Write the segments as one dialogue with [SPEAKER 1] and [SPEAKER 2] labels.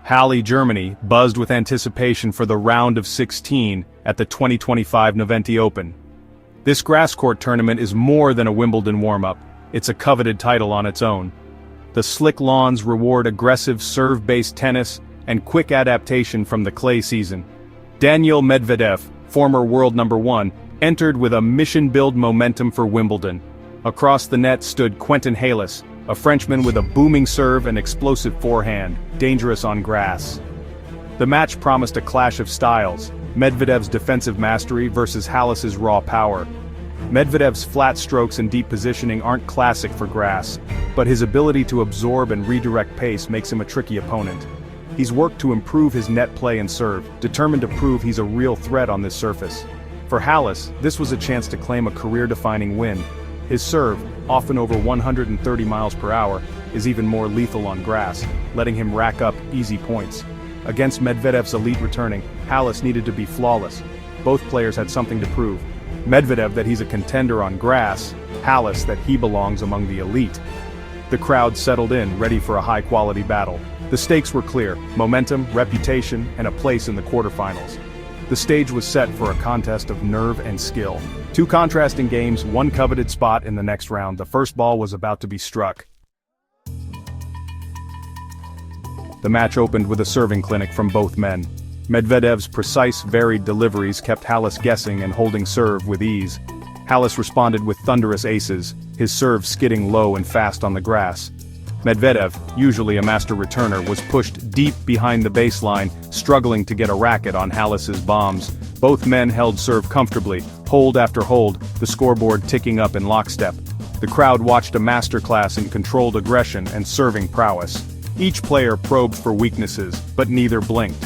[SPEAKER 1] Halle, Germany, buzzed with anticipation for the round of 16 at the 2025 Noventi Open. This grass court tournament is more than a Wimbledon warm-up, it's a coveted title on its own. The slick lawns reward aggressive serve-based tennis and quick adaptation from the clay season. Daniil Medvedev, former world number 1, entered with a mission-build momentum for Wimbledon. Across the net stood Quentin Halys, a Frenchman with a booming serve and explosive forehand, dangerous on grass. The match promised a clash of styles, Medvedev's defensive mastery versus Halys's raw power. Medvedev's flat strokes and deep positioning aren't classic for grass, but his ability to absorb and redirect pace makes him a tricky opponent. He's worked to improve his net play and serve, determined to prove he's a real threat on this surface. For Halys, this was a chance to claim a career-defining win. His serve, often over 130 miles per hour, is even more lethal on grass, letting him rack up easy points. Against Medvedev's elite returning, Halys needed to be flawless. Both players had something to prove. Medvedev that he's a contender on grass, Halys that he belongs among the elite. The crowd settled in, ready for a high-quality battle. The stakes were clear: momentum, reputation, and a place in the quarterfinals. The stage was set for a contest of nerve and skill. Two contrasting games, one coveted spot in the next round. The first ball was about to be struck. The match opened with a serving clinic from both men. Medvedev's precise, varied deliveries kept Halys guessing and holding serve with ease. Halys responded with thunderous aces, his serve skidding low and fast on the grass. Medvedev, usually a master returner, was pushed deep behind the baseline, struggling to get a racket on Halys's bombs. Both men held serve comfortably, hold after hold, the scoreboard ticking up in lockstep. The crowd watched a masterclass in controlled aggression and serving prowess. Each player probed for weaknesses, but neither blinked.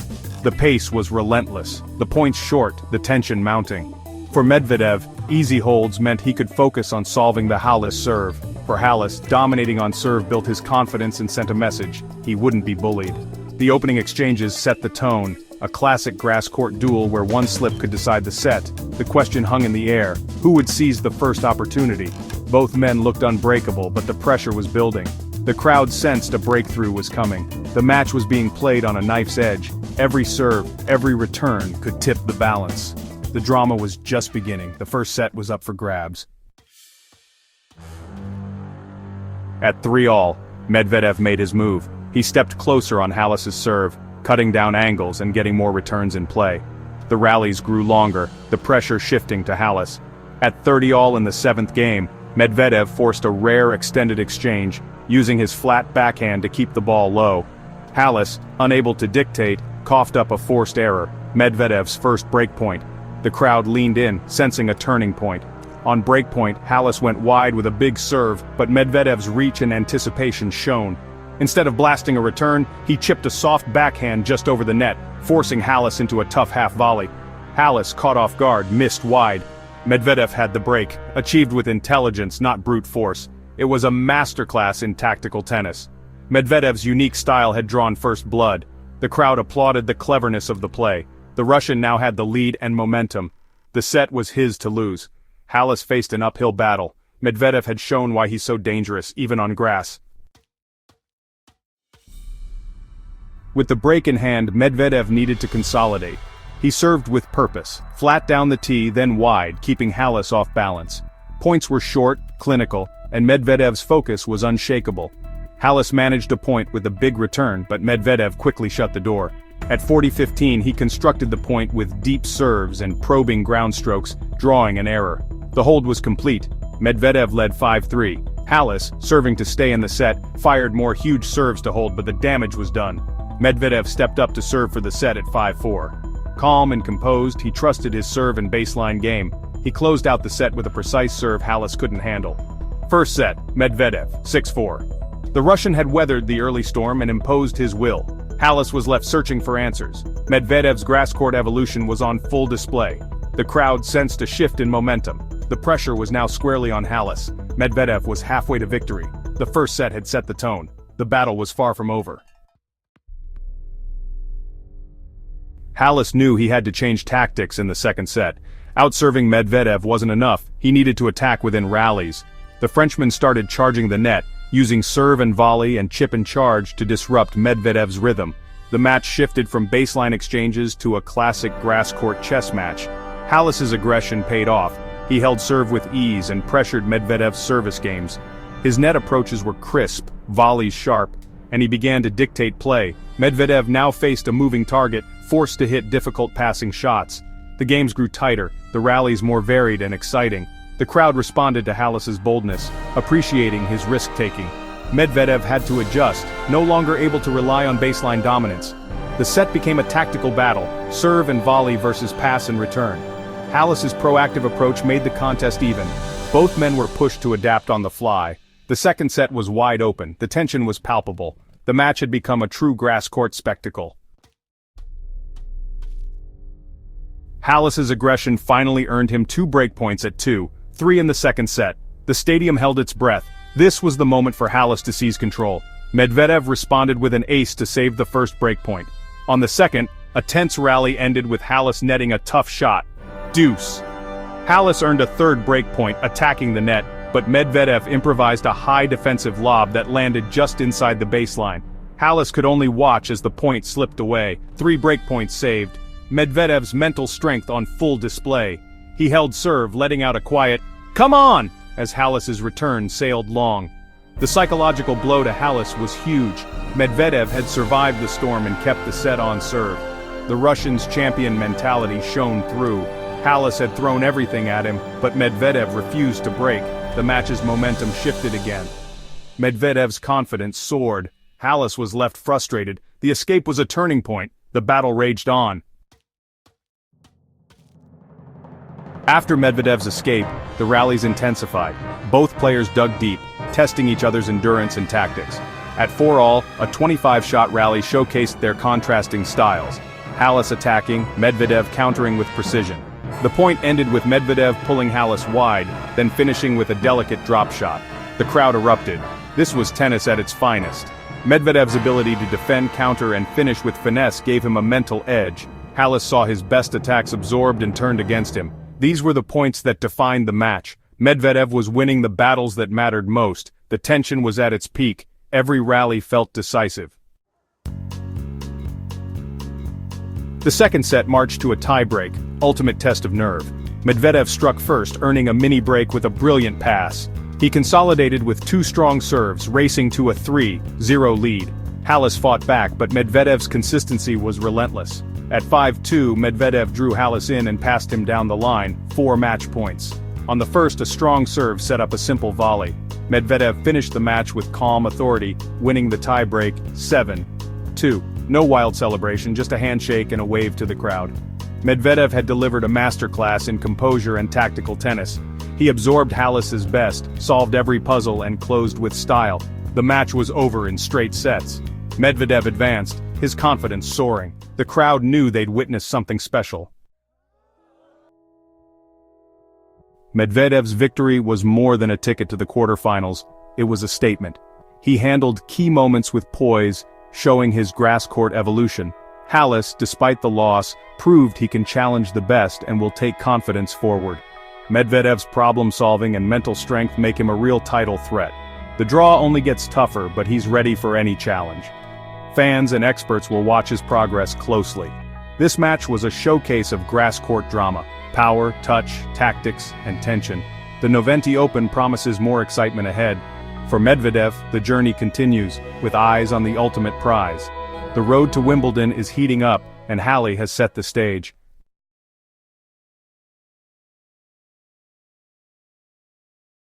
[SPEAKER 1] The pace was relentless, the points short, the tension mounting. For Medvedev, easy holds meant he could focus on solving the Halys serve. For Halys, dominating on serve built his confidence and sent a message: he wouldn't be bullied. The opening exchanges set the tone, a classic grass court duel where one slip could decide the set. The question hung in the air: who would seize the first opportunity? Both men looked unbreakable, but the pressure was building. The crowd sensed a breakthrough was coming. The match was being played on a knife's edge. Every serve, every return could tip the balance. The drama was just beginning. The first set was up for grabs. At 3-all, Medvedev made his move. He stepped closer on Halys's serve, cutting down angles and getting more returns in play. The rallies grew longer, the pressure shifting to Halys. At 30-all in the 7th game, Medvedev forced a rare extended exchange, using his flat backhand to keep the ball low. Halys, unable to dictate, coughed up a forced error, Medvedev's first breakpoint. The crowd leaned in, sensing a turning point. On breakpoint, Halys went wide with a big serve, but Medvedev's reach and anticipation shone. Instead of blasting a return, he chipped a soft backhand just over the net, forcing Halys into a tough half volley. Halys, caught off guard, missed wide. Medvedev had the break, achieved with intelligence, not brute force. It was a masterclass in tactical tennis. Medvedev's unique style had drawn first blood. The crowd applauded the cleverness of the play. The Russian now had the lead and momentum. The set was his to lose. Halys faced an uphill battle. Medvedev had shown why he's so dangerous, even on grass. With the break in hand, Medvedev needed to consolidate. He served with purpose, flat down the tee, then wide, keeping Halys off balance. Points were short, clinical, and Medvedev's focus was unshakable. Halys managed a point with a big return, but Medvedev quickly shut the door. At 40-15, he constructed the point with deep serves and probing ground strokes, drawing an error. The hold was complete. Medvedev led 5-3. Halys, serving to stay in the set, fired more huge serves to hold, but the damage was done. Medvedev stepped up to serve for the set at 5-4. Calm and composed, he trusted his serve and baseline game. He closed out the set with a precise serve Halys couldn't handle. First set, Medvedev, 6-4. The Russian had weathered the early storm and imposed his will. Halys was left searching for answers. Medvedev's grass court evolution was on full display. The crowd sensed a shift in momentum. The pressure was now squarely on Halys. Medvedev was halfway to victory. The first set had set the tone. The battle was far from over. Halys knew he had to change tactics in the second set. Outserving Medvedev wasn't enough, he needed to attack within rallies. The Frenchman started charging the net, using serve and volley and chip and charge to disrupt Medvedev's rhythm. The match shifted from baseline exchanges to a classic grass-court chess match. Halys's aggression paid off. He held serve with ease and pressured Medvedev's service games. His net approaches were crisp, volleys sharp, and he began to dictate play. Medvedev now faced a moving target, forced to hit difficult passing shots. The games grew tighter, the rallies more varied and exciting. The crowd responded to Halys's boldness, appreciating his risk-taking. Medvedev had to adjust, no longer able to rely on baseline dominance. The set became a tactical battle, serve and volley versus pass and return. Halys's proactive approach made the contest even. Both men were pushed to adapt on the fly. The second set was wide open, the tension was palpable. The match had become a true grass-court spectacle. Halys's aggression finally earned him 2 breakpoints at 2-3 in the second set. The stadium held its breath. This was the moment for Halys to seize control. Medvedev responded with an ace to save the first breakpoint. On the second, a tense rally ended with Halys netting a tough shot. Deuce. Halys earned a third breakpoint, attacking the net, but Medvedev improvised a high defensive lob that landed just inside the baseline. Halys could only watch as the point slipped away. 3 breakpoints saved. Medvedev's mental strength on full display. He held serve, letting out a quiet, "Come on!" as Halys's return sailed long. The psychological blow to Halys was huge. Medvedev had survived the storm and kept the set on serve. The Russian's champion mentality shone through. Halys had thrown everything at him, but Medvedev refused to break. The match's momentum shifted again. Medvedev's confidence soared. Halys was left frustrated. The escape was a turning point. The battle raged on. After Medvedev's escape, the rallies intensified. Both players dug deep, testing each other's endurance and tactics. At 4-all, a 25-shot rally showcased their contrasting styles. Halys attacking, Medvedev countering with precision. The point ended with Medvedev pulling Halys wide, then finishing with a delicate drop shot. The crowd erupted. This was tennis at its finest. Medvedev's ability to defend, counter, and finish with finesse gave him a mental edge. Halys saw his best attacks absorbed and turned against him. These were the points that defined the match. Medvedev was winning the battles that mattered most. The tension was at its peak. Every rally felt decisive. The second set marched to a tie-break, ultimate test of nerve. Medvedev struck first, earning a mini-break with a brilliant pass. He consolidated with 2 strong serves, racing to a 3-0 lead. Halys fought back, but Medvedev's consistency was relentless. At 5-2, Medvedev drew Halys in and passed him down the line, 4 match points. On the first, a strong serve set up a simple volley. Medvedev finished the match with calm authority, winning the tie-break 7-2. No wild celebration, just a handshake and a wave to the crowd. Medvedev had delivered a masterclass in composure and tactical tennis. He absorbed Halys's best, solved every puzzle and closed with style. The match was over in straight sets. Medvedev advanced, his confidence soaring. The crowd knew they'd witnessed something special. Medvedev's victory was more than a ticket to the quarterfinals. It was a statement. He handled key moments with poise, showing his grass-court evolution. Halys, despite the loss, proved he can challenge the best and will take confidence forward. Medvedev's problem-solving and mental strength make him a real title threat. The draw only gets tougher, but he's ready for any challenge. Fans and experts will watch his progress closely. This match was a showcase of grass-court drama, power, touch, tactics, and tension. The Noventi Open promises more excitement ahead. For Medvedev, the journey continues, with eyes on the ultimate prize. The road to Wimbledon is heating up, and Halle has set the stage.